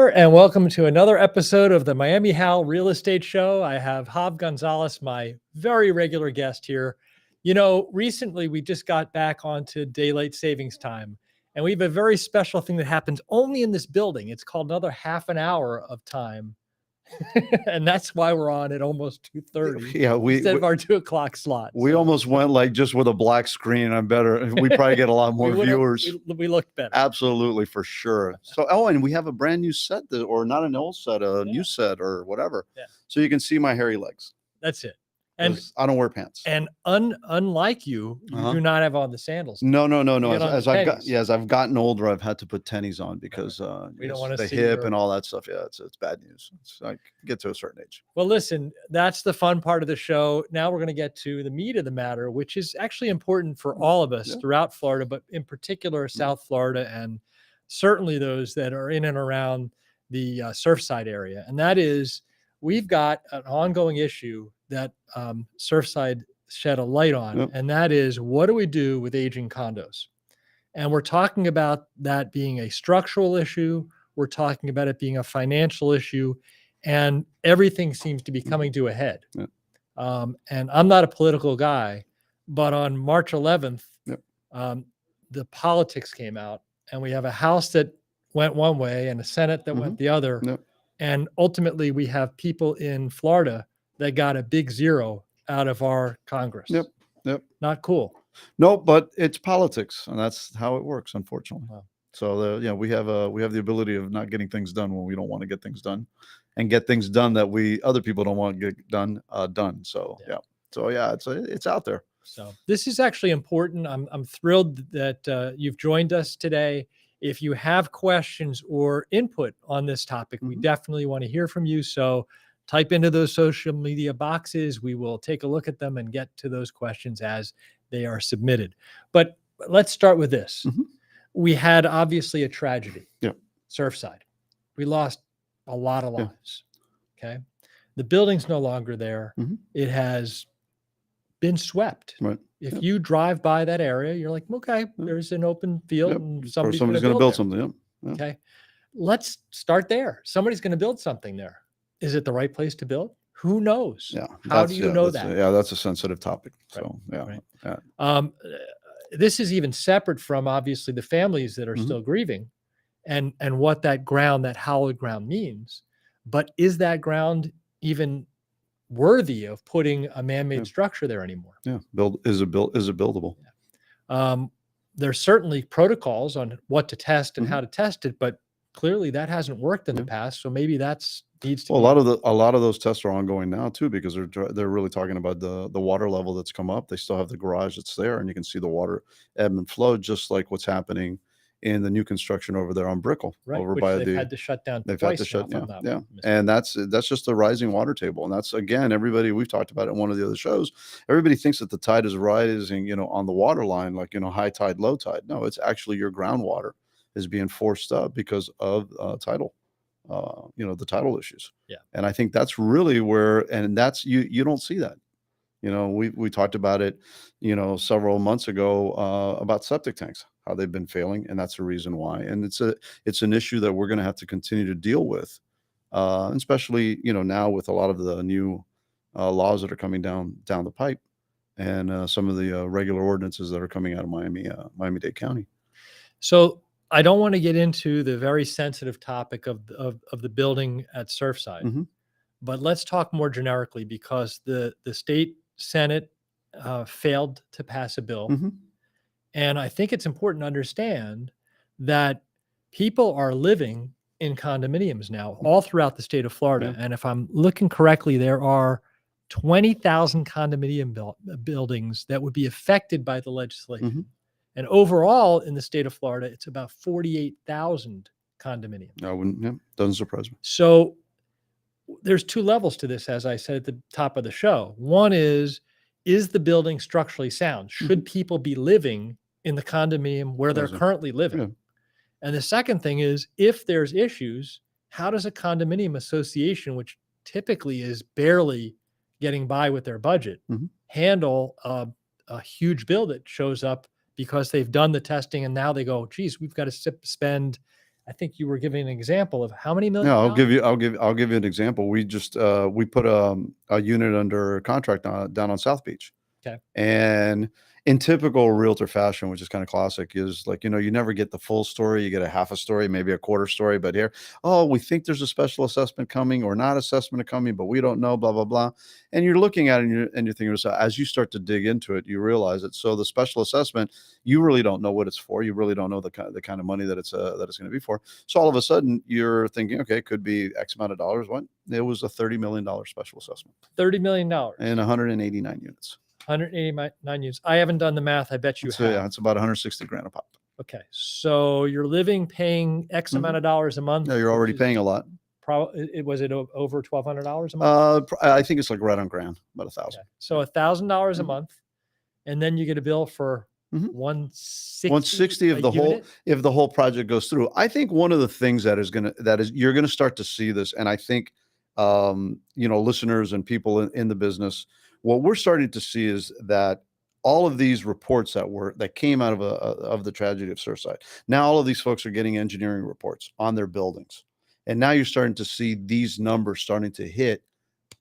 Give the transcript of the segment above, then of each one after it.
there, and welcome to another episode of the MiamiHal Real Estate Show. I have Jav Gonzalez, my very regular guest here. You know, recently we just got back onto daylight savings time, and we have a very special thing that happens only in this building. It's called another half an hour of time. And that's why we're on at almost 2:30 Yeah, instead of our 2 o'clock slot. we almost went like just with a black screen. I'm better. We probably get a lot more viewers. We looked better. Absolutely, for sure. So, and we have a brand new set, or not an old set, a new set or whatever. Yeah. So you can see my hairy legs. That's it. And I don't wear pants. And unlike you, you do not have on the sandals. No. As I've gotten older, I've had to put tennies on because we don't want to the see hip and all that stuff. Yeah, it's bad news. It's like get to a certain age. Well, listen, that's the fun part of the show. Now we're going to get to the meat of the matter, which is actually important for all of us throughout Florida, but in particular South Florida, and certainly those that are in and around the Surfside area. And that is, we've got an ongoing issue that Surfside shed a light on, and that is, what do we do with aging condos? And we're talking about that being a structural issue. We're talking about it being a financial issue, and everything seems to be coming to a head. And I'm not a political guy, but on March 11th, the politics came out, and we have a House that went one way and a Senate that went the other. And ultimately, we have people in Florida that got a big zero out of our Congress. Not cool. No, but it's politics, and that's how it works, unfortunately. Wow. So we have the ability of not getting things done when we don't want to get things done, and get things done that other people don't want to get done. It's out there. So this is actually important. I'm thrilled that you've joined us today. If you have questions or input on this topic, we definitely want to hear from you. So type into those social media boxes. We will take a look at them and get to those questions as they are submitted. But let's start with this. We had obviously a tragedy. Surfside. We lost a lot of lives. Okay. The building's no longer there. It has been swept. If you drive by that area, you're like, okay, there's an open field and somebody's going to build something. Okay. Let's start there. Somebody's going to build something there. Is it the right place to build? Who knows? How do you know that? That's a sensitive topic. So, this is even separate from obviously the families that are still grieving and what that ground, that hallowed ground means. But is that ground even worthy of putting a man-made structure there anymore? Is it buildable? There's certainly protocols on what to test and how to test it, but clearly that hasn't worked in the past. So maybe that's needs to. Well, a lot of those tests are ongoing now too, because they're really talking about the water level that's come up. They still have the garage that's there, and you can see the water ebb and flow, just like what's happening in the new construction over there on Brickell, over which by they've had to shut down. They've had to shut down. And that's just the rising water table. And that's, again, we've talked about it in one of the other shows. Everybody thinks that the tide is rising, on the water line, like, high tide, low tide. No, it's actually your groundwater is being forced up because of tidal, the tidal issues. And I think that's really where, and that's, you don't see that. We talked about it, several months ago about septic tanks, how they've been failing, and that's the reason why. And it's an issue that we're going to have to continue to deal with, especially now with a lot of the new laws that are coming down the pipe, and some of the regular ordinances that are coming out of Miami-Dade County. So I don't want to get into the very sensitive topic of the building at Surfside, but let's talk more generically, because the state Senate failed to pass a bill. And I think it's important to understand that people are living in condominiums now all throughout the state of Florida. And if I'm looking correctly, there are 20,000 condominium buildings that would be affected by the legislation. And overall in the state of Florida, it's about 48,000 condominiums. Doesn't surprise me. So there's two levels to this, as I said at the top of the show. One is the building structurally sound? Should people be living in the condominium where they're currently living? And the second thing is, if there's issues, how does a condominium association, which typically is barely getting by with their budget, handle a huge bill that shows up because they've done the testing and now they go, geez, we've got to spend I think you were giving an example of how many million. No, dollars? I'll give you an example. We just we put a unit under contract down on South Beach. Okay. And in typical realtor fashion, which is kind of classic, is like, you never get the full story. You get a half a story, maybe a quarter story. But here, oh, we think there's a special assessment coming or not assessment coming, but we don't know, blah, blah, blah. And you're looking at it and you're thinking, so as you start to dig into it, you realize it. So the special assessment, you really don't know what it's for. You really don't know the kind of money that it's going to be for. So all of a sudden you're thinking, okay, it could be X amount of dollars. What? It was a $30 million special assessment. $30 million. And 189 units. 189 units. I haven't done the math. I bet you have. Yeah, it's about 160 grand a pop. Okay. So you're living paying X amount of dollars a month. No, you're already paying a lot. Was it over $1,200 a month? I think it's like right on grand, about $1,000. Okay. So $1,000 a month, and then you get a bill for 160 of the whole, if the whole project goes through. I think one of the things you're gonna start to see this, and I think listeners and people in the business, what we're starting to see is that all of these reports that came out of the tragedy of Surfside, now all of these folks are getting engineering reports on their buildings, and now you're starting to see these numbers starting to hit,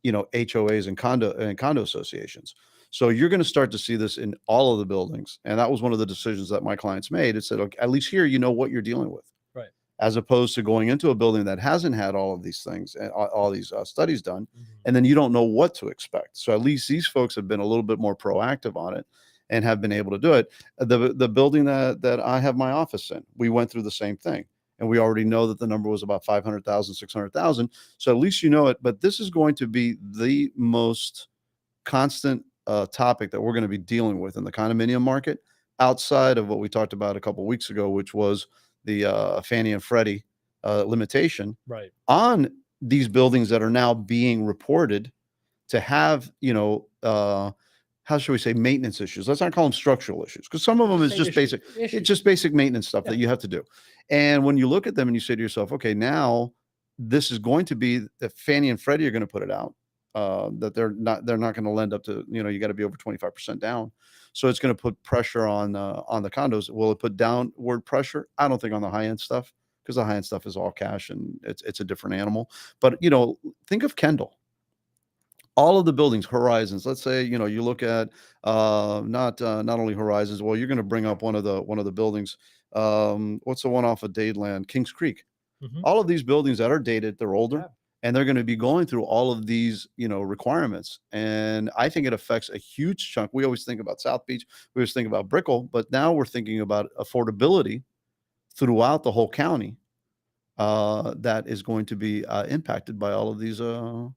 HOAs and condo associations. So you're going to start to see this in all of the buildings, and that was one of the decisions that my clients made. It said, okay, at least here you know what you're dealing with, right? As opposed to going into a building that hasn't had all of these things and all these studies done, and then you don't know what to expect. So at least these folks have been a little bit more proactive on it and have been able to do it. The building that I have my office in, we went through the same thing, and we already know that the number was about 500,000, 600,000. So at least you know it. But this is going to be the most constant topic that we're going to be dealing with in the condominium market, outside of what we talked about a couple of weeks ago, which was the Fannie and Freddie limitation on these buildings that are now being reported to have, how should we say, maintenance issues. Let's not call them structural issues, because some of them is just basic. It's just basic maintenance stuff that you have to do. And when you look at them and you say to yourself, okay, now this is going to be that Fannie and Freddie are going to put it out. That they're not going to lend up to, you got to be over 25% down. So it's going to put pressure on the condos. Will it put downward pressure? I don't think on the high end stuff, because the high end stuff is all cash and it's a different animal. But, think of Kendall. All of the buildings, Horizons, let's say, you look at not only Horizons. Well, you're going to bring up one of the buildings. What's the one off of Dadeland? Kings Creek. All of these buildings that are dated, they're older. Yeah. And they're going to be going through all of these, requirements. And I think it affects a huge chunk. We always think about South Beach. We always think about Brickell, but now we're thinking about affordability throughout the whole county that is going to be impacted by all of these ordinances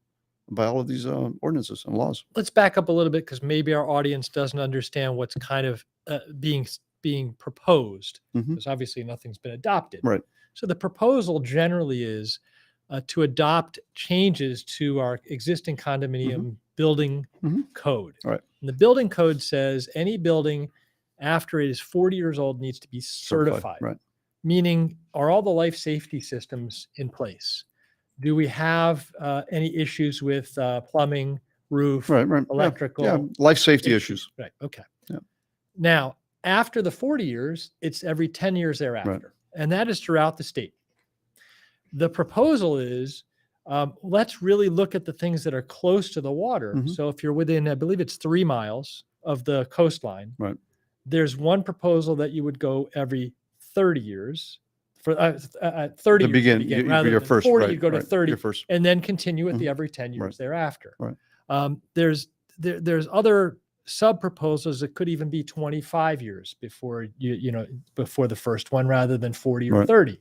and laws. Let's back up a little bit, because maybe our audience doesn't understand what's kind of being proposed, because obviously nothing's been adopted. Right. So the proposal generally is to adopt changes to our existing condominium building code. Right. And the building code says any building after it is 40 years old needs to be certified. Right. Meaning, are all the life safety systems in place? Do we have any issues with plumbing, roof, electrical? Yeah, life safety issues. Right. Okay. Yeah. Now, after the 40 years, it's every 10 years thereafter. Right. And that is throughout the state. The proposal is, let's really look at the things that are close to the water. So if you're within, I believe it's 3 miles of the coastline, right, there's one proposal that you would go every 30 years. For 30 to begin, rather your than first, 40, right, you go to right, 30, your first. and then continue with the every 10 years thereafter. Right. There's other sub proposals that could even be 25 years before before the first one, rather than 40 or 30.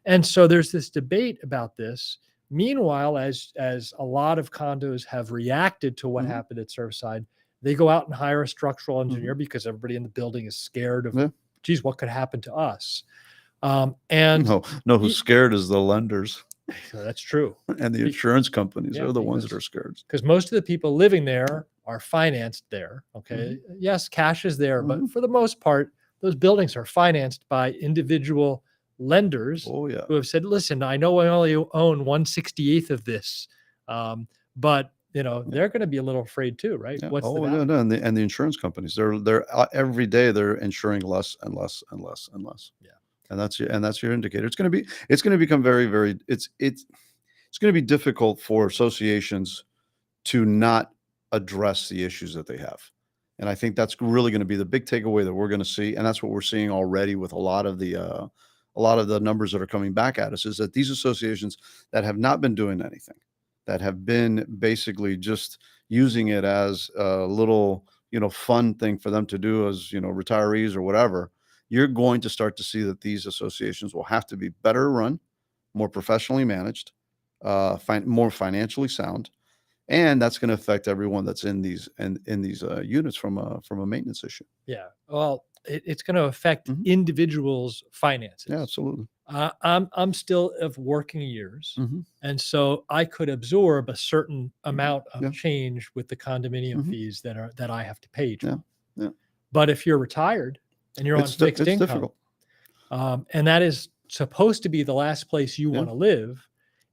And so there's this debate about this. Meanwhile, as a lot of condos have reacted to what happened at Surfside, they go out and hire a structural engineer because everybody in the building is scared of, geez, what could happen to us? And who's scared is the lenders. So that's true. And the insurance companies are the ones that are scared. Because most of the people living there are financed there. Okay. Yes, cash is there, but for the most part, those buildings are financed by individual lenders who have said, listen, I know I only own 1/68 of this. But they're going to be a little afraid too, right? Yeah. What's the no. And the insurance companies, they're every day they're insuring less and less and less and less. Yeah. And that's your indicator. It's going to become very, very, it's going to be difficult for associations to not address the issues that they have. And I think that's really going to be the big takeaway that we're going to see. And that's what we're seeing already with a lot of the numbers that are coming back at us, is that these associations that have not been doing anything, that have been basically just using it as a little, fun thing for them to do as, retirees or whatever, you're going to start to see that these associations will have to be better run, more professionally managed, more financially sound, and that's going to affect everyone that's in these units from a maintenance issue. Yeah. Well, it's going to affect individuals' finances. Yeah, absolutely. I'm still of working years, Mm-hmm. and so I could absorb a certain amount of change with the condominium fees that I have to pay each month. Yeah. But if you're retired and you're on fixed income, difficult. And that is supposed to be the last place you want to live,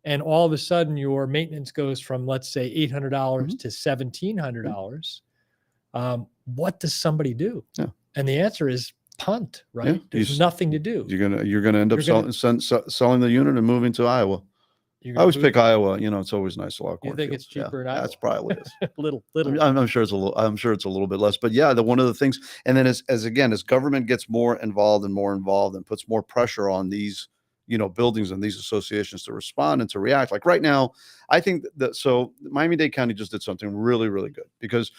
and all of a sudden your maintenance goes from, let's say, $800 to $1,700, what does somebody do? Yeah. And the answer is punt, right? Yeah. There's nothing to do. You're gonna end up selling the unit and moving to Iowa. I always pick Iowa. It's always nice. A lot of You think it's cheaper in Iowa? That's probably what it is. little. I'm sure it's a little. I'm sure it's a little bit less. But yeah, one of the things, and then as government gets more involved and puts more pressure on these, buildings and these associations to respond and to react. Like right now, I think so Miami-Dade County just did something really, really good, because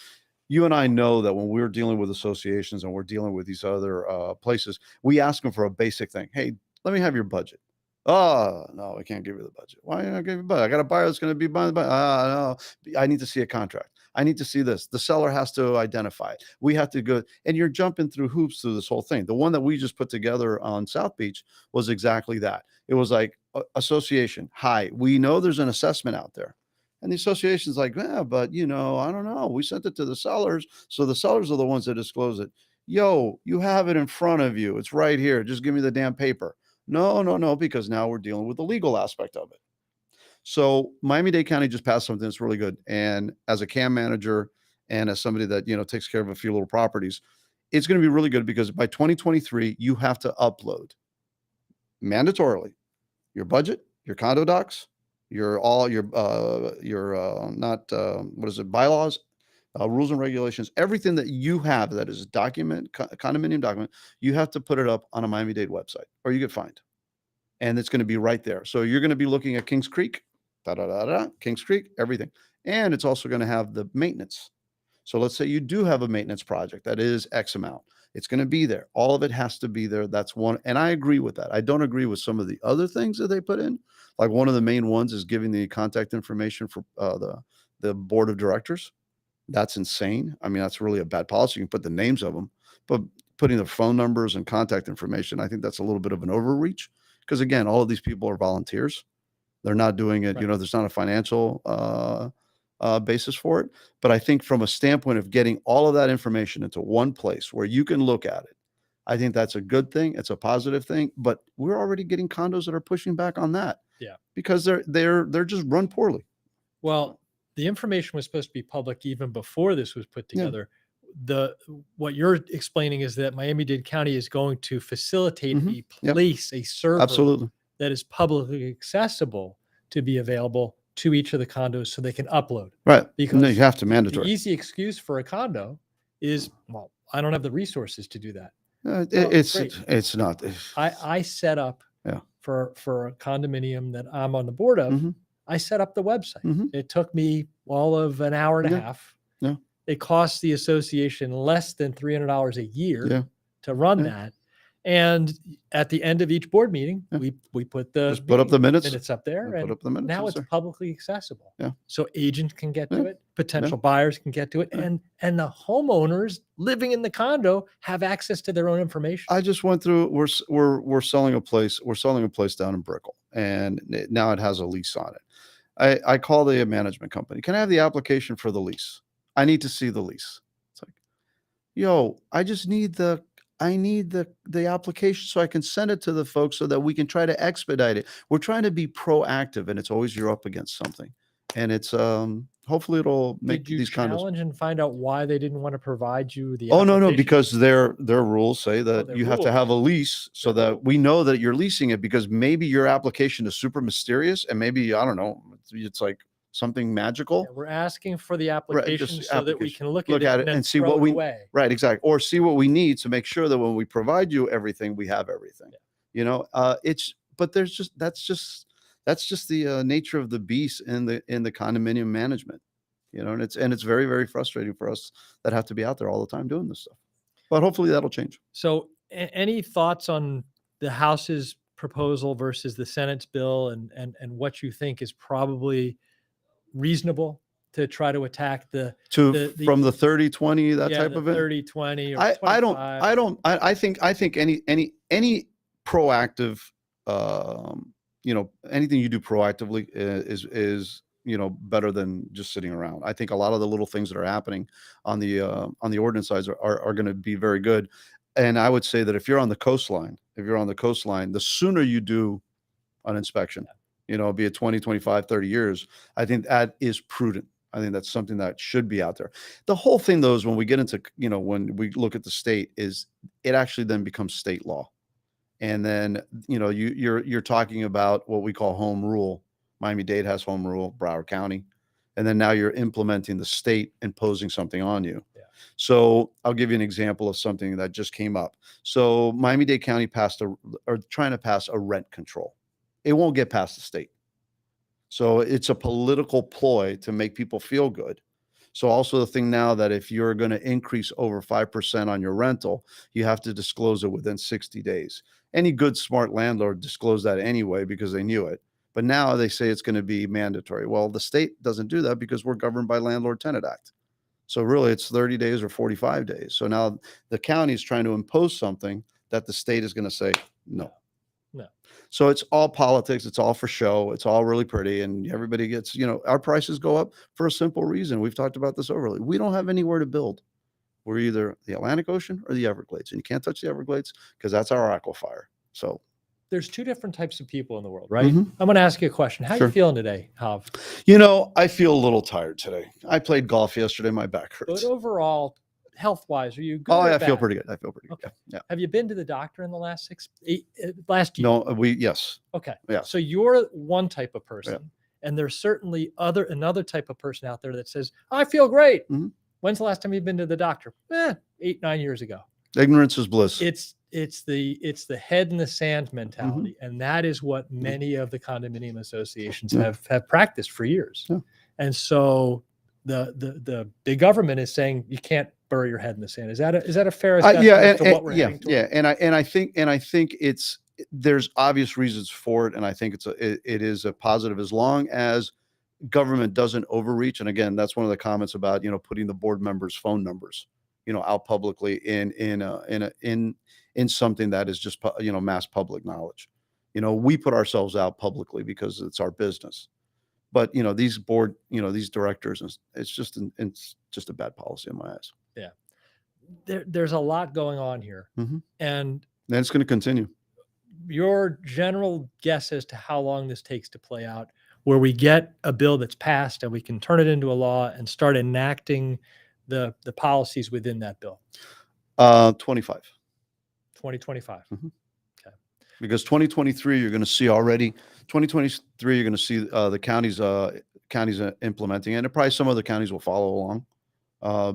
you and I know that when we're dealing with associations and we're dealing with these other places, we ask them for a basic thing. Hey, let me have your budget. Oh, no, I can't give you the budget. Why not give you the budget? I got a buyer that's going to be buying the budget. No, I need to see a contract. I need to see this. The seller has to identify it. We have to go, and you're jumping through hoops through this whole thing. The one that we just put together on South Beach was exactly that. It was like, association, hi, we know there's an assessment out there. And the association's like, yeah, but I don't know. We sent it to the sellers. So the sellers are the ones that disclose it. Yo, you have it in front of you. It's right here. Just give me the damn paper. No, because now we're dealing with the legal aspect of it. So Miami-Dade County just passed something that's really good. And as a CAM manager and as somebody that, takes care of a few little properties, it's going to be really good, because by 2023, you have to upload mandatorily your budget, your condo docs, bylaws, rules and regulations, everything that you have that is a condominium document, you have to put it up on a Miami-Dade website or you get fined. And it's going to be right there. So you're going to be looking at Kings Creek, Kings Creek, everything. And it's also going to have the maintenance. So let's say you do have a maintenance project that is X amount. It's going to be there. All of it has to be there. That's one. And I agree with that. I don't agree with some of the other things that they put in. Like one of the main ones is giving the contact information for the board of directors. That's insane. I mean, that's really a bad policy. You can put the names of them, but putting the phone numbers and contact information, I think that's a little bit of an overreach, because again, all of these people are volunteers. They're not doing it. Right. There's not a financial basis for it. But I think from a standpoint of getting all of that information into one place where you can look at it, I think that's a good thing. It's a positive thing. But we're already getting condos that are pushing back on that. Yeah. Because they're just run poorly. Well, the information was supposed to be public even before this was put together. Yeah. What you're explaining is that Miami-Dade County is going to facilitate a place, a server Absolutely. that is publicly accessible to be available to each of the condos so they can upload. Right. Because no, you have to mandatory. The easy excuse for a condo is, well, I don't have the resources to do that. It's not. I set up for a condominium that I'm on the board of. Mm-hmm. I set up the website. It took me all of an hour and a half. Yeah. It costs the association less than $300 a year to run that. And at the end of each board meeting, we put put up the minutes up there, and put up the minutes, now it's publicly accessible. Yeah. So agents can get to it, potential buyers can get to it, and the homeowners living in the condo have access to their own information. I just went through. We're selling a place. We're selling a place down in Brickell, and now it has a lease on it. I call the management company. Can I have the application for the lease? I need to see the lease. It's like, yo, I just need the application so I can send it to the folks so that we can try to expedite it. We're trying to be proactive, and it's always you're up against something. and it's hopefully it'll make Did you these condos. challenge and find out why they didn't want to provide you the Oh, no, application? because their rules say that their you have to have a rules. lease so Their that we know that you're leasing it, because maybe your application is super mysterious and maybe, I don't know, it's like something magical. Yeah, we're asking for the Right, just application so that we application. can look Look at at it it and then and see throw what it we away. right, exactly, or see what we need to make sure that when we provide you everything, we have everything. It's but there's just that's just the nature of the beast in the condominium management. And it's very, very frustrating for us that have to be out there all the time doing this stuff. But hopefully that'll change. So, any thoughts on the House's proposal versus the Senate's bill, and what you think is probably reasonable to try to attack From the 30-20, that yeah, type the of it. 30-20 or I 25? don't I think any proactive anything you do proactively is better than just sitting around. I think a lot of the little things that are happening on the ordinance sides are going to be very good. And I would say that if you're on the coastline, the sooner you do an inspection, be it 20, 25, 30 years, I think that is prudent. I think that's something that should be out there. The whole thing, though, is when we get into, when we look at the state, is it actually then becomes state law. And then, you're talking about what we call home rule. Miami-Dade has home rule, Broward County. And then now you're implementing the state imposing something on you. Yeah. So I'll give you an example of something that just came up. So Miami-Dade County trying to pass a rent control. It won't get past the state. So it's a political ploy to make people feel good. So also the thing now that if you're going to increase over 5% on your rental, you have to disclose it within 60 days. Any good, smart landlord disclosed that anyway because they knew it. But now they say it's going to be mandatory. Well, the state doesn't do that because we're governed by Landlord-Tenant Act. So really it's 30 days or 45 days. So now the county is trying to impose something that the state is going to say no. No. So it's all politics. It's all for show. It's all really pretty. And everybody gets, our prices go up for a simple reason. We've talked about this overly. We don't have anywhere to build. We're either the Atlantic Ocean or the Everglades. And you can't touch the Everglades because that's our aquifer. So there's two different types of people in the world, right? Mhm. I'm going to ask you a question. How are Sure. you feeling today, Hav? I feel a little tired today. I played golf yesterday. My back But hurts. overall, health-wise, are you good? Oh, or I bad? feel pretty good. I feel pretty good. Okay. Yeah. Have you been to the doctor in the last last year? No, yes. Okay. Yeah. So you're one type of person, and there's certainly another type of person out there that says, I feel great. Mhm. When's the last time you've been to the doctor? 8, 9 years ago. Ignorance is bliss. It's the head in the sand mentality, and that is what many of the condominium associations have practiced for years. Yeah. And so the big government is saying you can't bury your head in the sand. Is that a fair assessment as to what we're heading toward? Yeah, and I think there's obvious reasons for it, and I think it is a positive as long as government doesn't overreach. And again, that's one of the comments about putting the board members' phone numbers out publicly in something that is just mass public knowledge. We put ourselves out publicly because it's our business. But these these directors, it's just a bad policy in my eyes. Yeah, there's a lot going on here, and it's going to continue. Your general guess as to how long this takes to play out, where we get a bill that's passed and we can turn it into a law and start enacting the policies within that bill? 2025. Okay. Because 2023, you're going to see already. 2023, you're going to see the counties implementing it, and probably some other counties will follow along.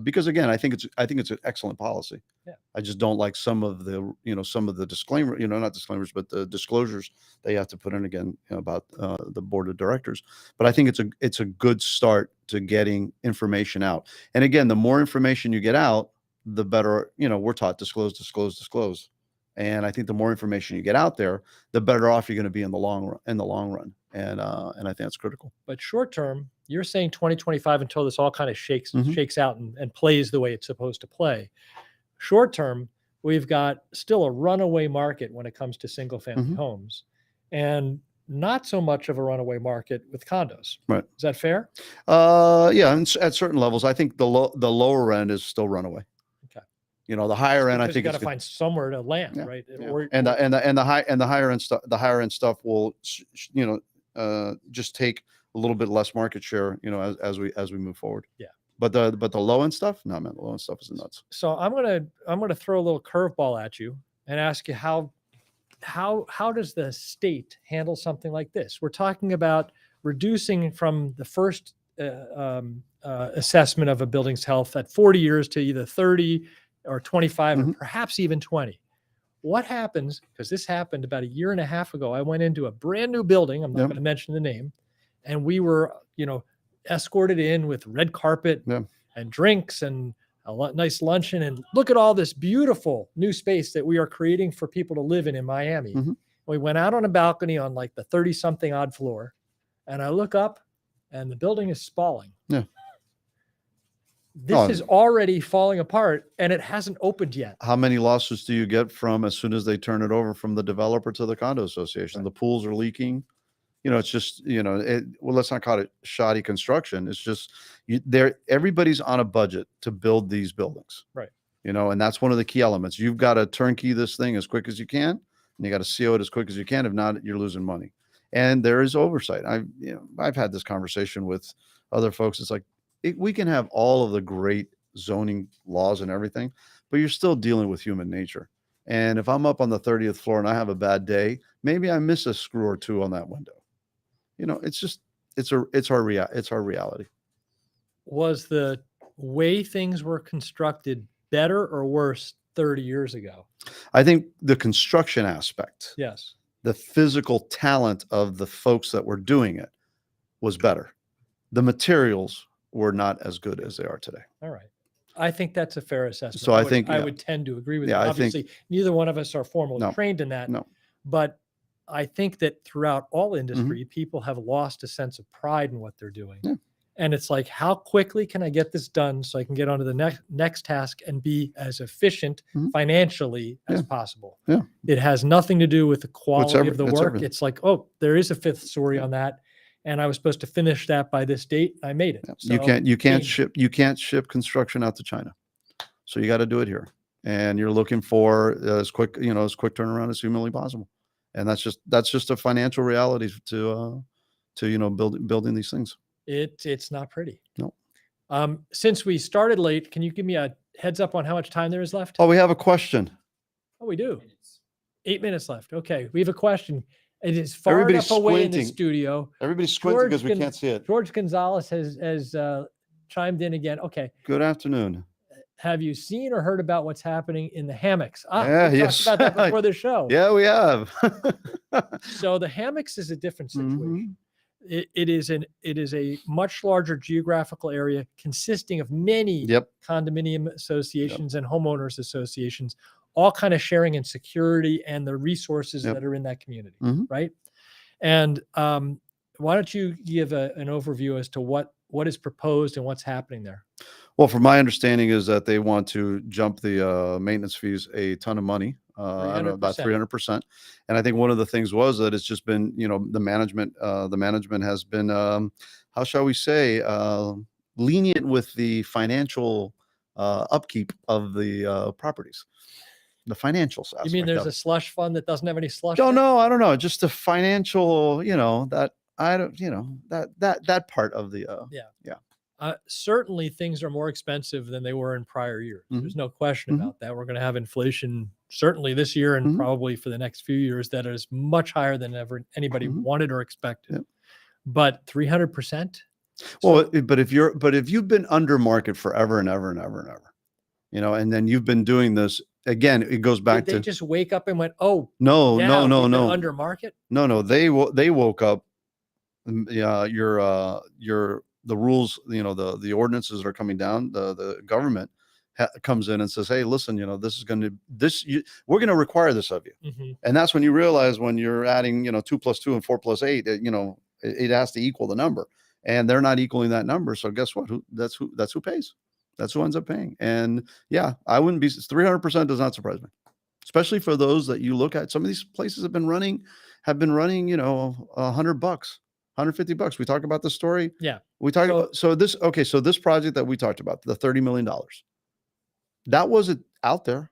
Because again, I think it's an excellent policy. Yeah. I just don't like some of the disclaimer, not disclaimers, but the disclosures they have to put in again about the board of directors. But I think it's a good start to getting information out. And again, the more information you get out, the better. We're taught disclose. And I think the more information you get out there, the better off you're going to be in the long run. And I think that's critical. But short term, you're saying 2025 until this all kind of shakes out and plays the way it's supposed to play. Short term, we've got still a runaway market when it comes to single family homes, and not so much of a runaway market with condos. Right. Is that fair? Yeah. And at certain levels, I think the lower end is still runaway. Okay. The higher end, I think you got to find somewhere to land, right? Yeah. Or, the higher end stuff will, just take a little bit less market share, as we move forward. Yeah. But the low end stuff, no man, the low end stuff is nuts. So I'm gonna throw a little curveball at you and ask you how does the state handle something like this? We're talking about reducing from the first assessment of a building's health at 40 years to either 30 or 25 or perhaps even 20. What happens, because this happened about a year and a half ago, I went into a brand new building, I'm not going to mention the name, and we were, escorted in with red carpet and drinks and a nice luncheon, and look at all this beautiful new space that we are creating for people to live in Miami. We went out on a balcony on like the 30 something odd floor, and I look up and the building is spalling. This is already falling apart and it hasn't opened yet. How many lawsuits do you get from as soon as they turn it over from the developer to the condo association? The pools are leaking. It's just, well, let's not call it shoddy construction. It's just everybody's on a budget to build these buildings. Right. And that's one of the key elements. You've got to turnkey this thing as quick as you can, and you got to CO it as quick as you can. If not, you're losing money. And there is oversight. I've had this conversation with other folks. It's like, we can have all of the great zoning laws and everything, but you're still dealing with human nature. And if I'm up on the 30th floor and I have a bad day, maybe I miss a screw or two on that window. It's our reality. Was the way things were constructed better or worse 30 years ago? I think the construction aspect, yes, the physical talent of the folks that were doing it was better. The materials were not as good as they are today. All right. I think that's a fair assessment. So I would tend to agree with you. I Obviously, neither one of us are formally trained in that. No. But I think that throughout all industry, people have lost a sense of pride in what they're doing. Yeah. And it's like, how quickly can I get this done so I can get on to the next task and be as efficient financially as possible? Yeah. It has nothing to do with the quality of the work. Everything. It's like, oh, there is a fifth story on that, and I was supposed to finish that by this date. I made it. Yeah. So you can't ship construction out to China. So you got to do it here. And you're looking for as quick turnaround as humanly possible. And that's just a financial reality to building these things. It's not pretty. No. Since we started late, can you give me a heads up on how much time there is left? Oh, we have a question. Oh, we do. 8 minutes left. Okay, we have a question. It is far Everybody's enough away in the squinting. studio. Everybody's squinting because we can't see it. George Gonzalez has chimed in again. Okay. Good afternoon. Have you seen or heard about what's happening in the hammocks? Yeah, we yes. talked about that before the show. Yeah, we have. So the hammocks is a different situation. It is a much larger geographical area consisting of many condominium associations and homeowners associations, all kind of sharing in security and the resources that are in that community, right? And why don't you give an overview as to what is proposed and what's happening there? Well, from my understanding is that they want to jump the maintenance fees a ton of money, I don't know, about 300%. And I think one of the things was that it's just been, the management has been, how shall we say, lenient with the financial upkeep of the properties, the financials. You mean there's a slush fund that doesn't have any slush? Oh, no, I don't know. Just the financial, that I don't, that part of the, certainly things are more expensive than they were in prior years. There's no question about that. We're going to have inflation certainly this year and probably for the next few years that is much higher than ever anybody wanted or expected. But 300%. Well, but if you've been under market forever and ever and ever and ever, and then you've been doing this again, it goes back to, they just wake up and went, oh, no, under market. No, they woke up. The rules, the ordinances that are coming down, the government comes in and says, hey, listen, we're going to require this of you. And that's when you realize when you're adding, 2 + 2 and 4 + 8, it has to equal the number, and they're not equaling that number. So guess what? That's who pays. That's who ends up paying. And yeah, I wouldn't be 300% does not surprise me, especially for those that you look at. Some of these places have been running, $100. $150. We talked about the story. Yeah. We talked about, so this project that we talked about, the $30 million, that wasn't out there.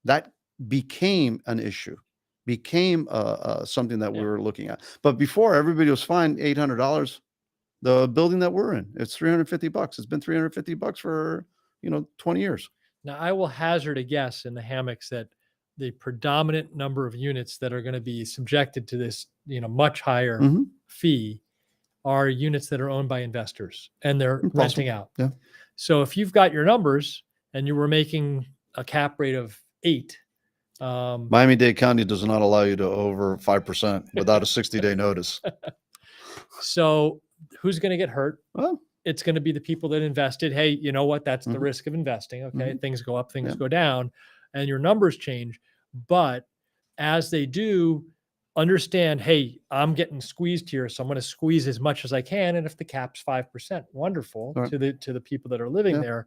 That became an issue, became something that we were looking at. But before, everybody was fine. $800, The building that we're in, it's $350. It's been $350 for 20 years. Now, I will hazard a guess in the hammocks that the predominant number of units that are going to be subjected to this, much higher Mm-hmm. fee are units that are owned by investors and they're Possible. renting out. Yeah. So if you've got your numbers and you were making a cap rate of 8, Miami-Dade County does not allow you to over 5% without a 60-day notice. So who's going to get hurt? Well, It's going to be the people that invested. Hey, you know what? That's the Mhm. risk of investing. Okay. Mhm. Things go up, things Yeah. go down, and your numbers change. But as they do, understand, hey, I'm getting squeezed here, so I'm going to squeeze as much as I can. And if the cap's 5%, wonderful Right. to the people that are living Yeah. there.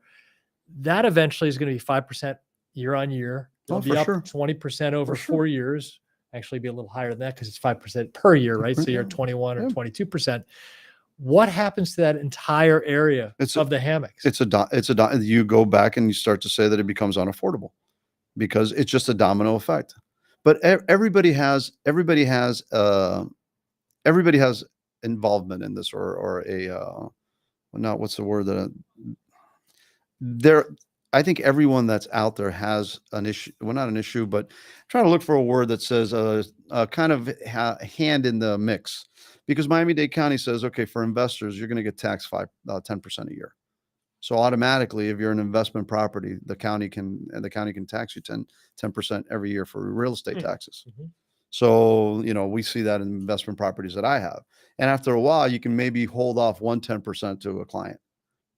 That eventually is going to be 5% year on year. It'll be for up sure. 20% over For sure. 4 years. Actually, be a little higher than that because it's 5% per year, right? So you're Yeah. at 21 or Yeah. 22%. What happens to that entire area of the hammocks? You go back and you start to say that it becomes unaffordable because it's just a domino effect. But everybody has involvement in this, or not what's the word that there. I think everyone that's out there has an issue. Well, not an issue, but trying to look for a word that says kind of hand in the mix. Because Miami-Dade County says, okay, for investors, you're going to get taxed 10% a year. So automatically, if you're an investment property, the county can tax you 10% every year for real estate taxes. Mm-hmm. So, we see that in investment properties that I have. And after a while, you can maybe hold off 10% to a client.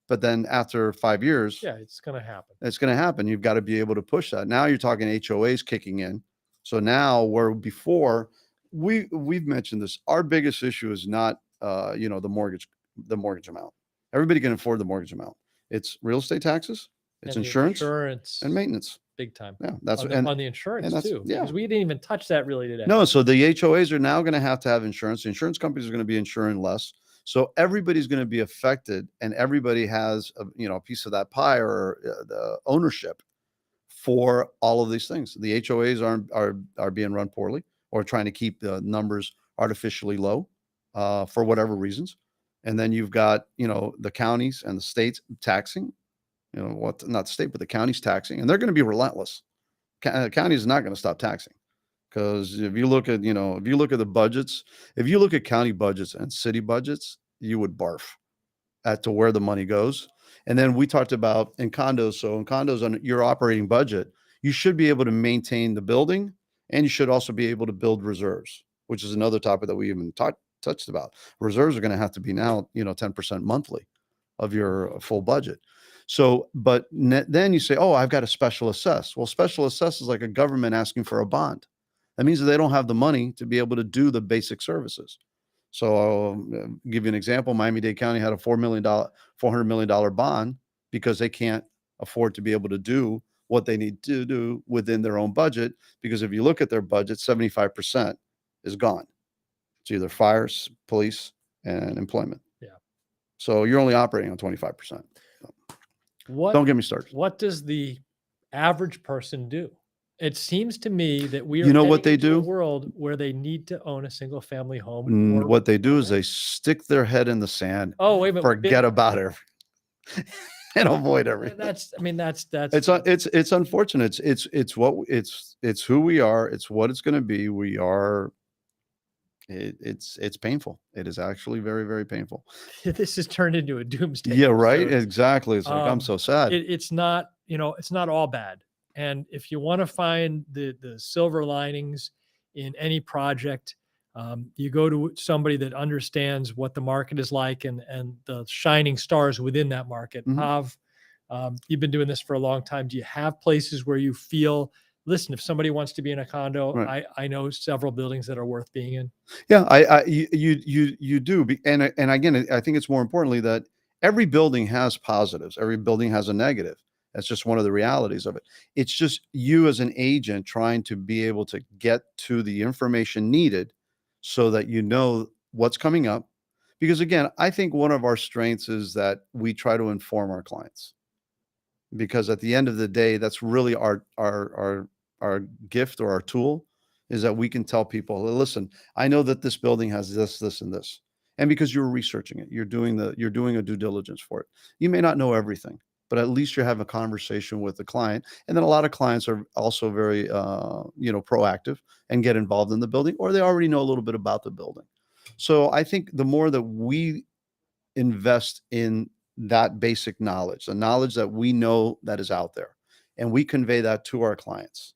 But then after 5 years, Yeah, it's going to happen. It's going to happen. You've got to be able to push that. Now you're talking HOAs kicking in. So now, where before we've mentioned this, our biggest issue is not the mortgage amount. Everybody can afford the mortgage amount. It's real estate taxes, it's And insurance and maintenance. Big time. Yeah, that's on the insurance too. Yeah, because we didn't even touch that really today. No, so the HOAs are now going to have insurance. The insurance companies are going to be insuring less. So everybody's going to be affected, and everybody has a piece of that pie or the ownership for all of these things. The HOAs are being run poorly or trying to keep the numbers artificially low for whatever reasons. And then you've got the counties and the states taxing. Not the state, but the counties taxing, and they're going to be relentless. County is not going to stop taxing. Because if you look at the budgets, if you look at county budgets and city budgets, you would barf at to where the money goes. And then we talked about in condos. So in condos on your operating budget, you should be able to maintain the building, and you should also be able to build reserves, which is another topic that we even touched about. Reserves are going to have to be now 10% monthly of your full budget. So, but then you say, oh, I've got a special assess. Well, special assess is like a government asking for a bond. That means that they don't have the money to be able to do the basic services. So I'll give you an example. Miami-Dade County had a $400 million bond because they can't afford to be able to do what they need to do within their own budget. Because if you look at their budget, 75% is gone. It's either fires, police, and employment. Yeah. So you're only operating on 25%. Don't get me started. What does the average person do? It seems to me that we are what they do? A world where they need to own a single family home. What they do is they stick their head in the sand. Oh, wait a minute. Forget about it and avoid everything. That's It's unfortunate. It's who we are. It's what it's going to be. We are. It's painful. It is actually very, very painful. This has turned into a doomsday. Yeah, right. Exactly. It's like, I'm so sad. It's not all bad. And if you want to find the silver linings in any project, you go to somebody that understands what the market is like and the shining stars within that market. Mm-hmm. You've been doing this for a long time. Do you have places where you feel, listen, if somebody wants to be in a condo, right. I know several buildings that are worth being in. Yeah, you do. And again, I think it's more importantly that every building has positives. Every building has a negative. That's just one of the realities of it. It's just you as an agent trying to be able to get to the information needed so that you know what's coming up. Because again, I think one of our strengths is that we try to inform our clients. Because at the end of the day, that's really our gift or our tool is that we can tell people, listen, I know that this building has this, this, and this. And because you're researching it, you're doing a due diligence for it. You may not know everything, but at least you're having a conversation with the client. And then a lot of clients are also very, proactive and get involved in the building, or they already know a little bit about the building. So I think the more that we invest in that basic knowledge, the knowledge that we know that is out there, and we convey that to our clients.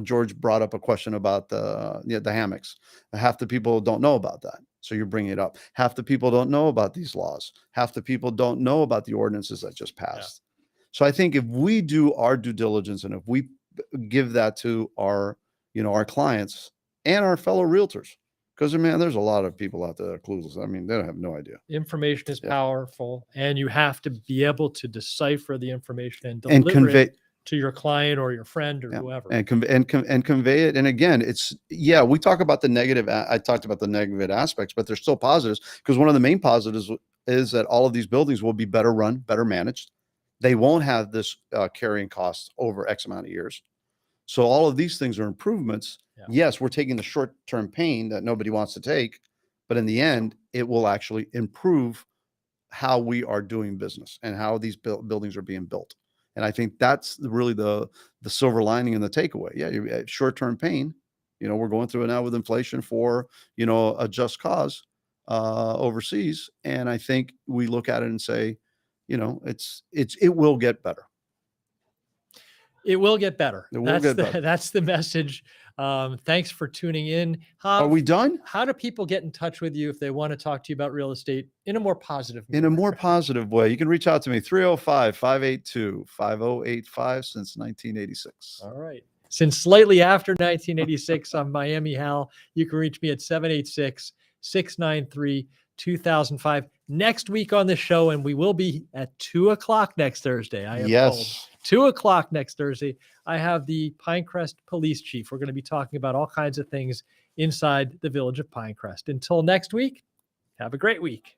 George brought up a question about the hammocks. Half the people don't know about that. So you're bringing it up. Half the people don't know about these laws. Half the people don't know about the ordinances that just passed. Yeah. So I think if we do our due diligence and if we give that to our clients and our fellow realtors, because man, there's a lot of people out there that are clueless. I mean, they don't have no idea. Information is powerful, and you have to be able to decipher the information and and deliver convey it to your client or your friend or whoever. and convey it. And again, we talk about the negative. I talked about the negative aspects, but there's still positives, because one of the main positives is that all of these buildings will be better run, better managed. They won't have this carrying costs over X amount of years. So all of these things are improvements. Yeah. Yes, we're taking the short-term pain that nobody wants to take, but in the end, it will actually improve how we are doing business and how these buildings are being built. And I think that's really the silver lining and the takeaway. Yeah, short-term pain. We're going through it now with inflation for a just cause overseas, and I think we look at it and say, it will get better. It will get better. It will get better. That's the message. Thanks for tuning in. Are we done? How do people get in touch with you if they want to talk to you about real estate in a more positive manner? In a more positive way, you can reach out to me, 305-582-5085 since 1986. All right. Since slightly after 1986, I'm MiamiHal. You can reach me at 786-693-2005. Next week on the show, and we will be at 2:00 next Thursday. I am told. 2:00 next Thursday. I have the Pinecrest Police Chief. We're going to be talking about all kinds of things inside the village of Pinecrest. Until next week, have a great week.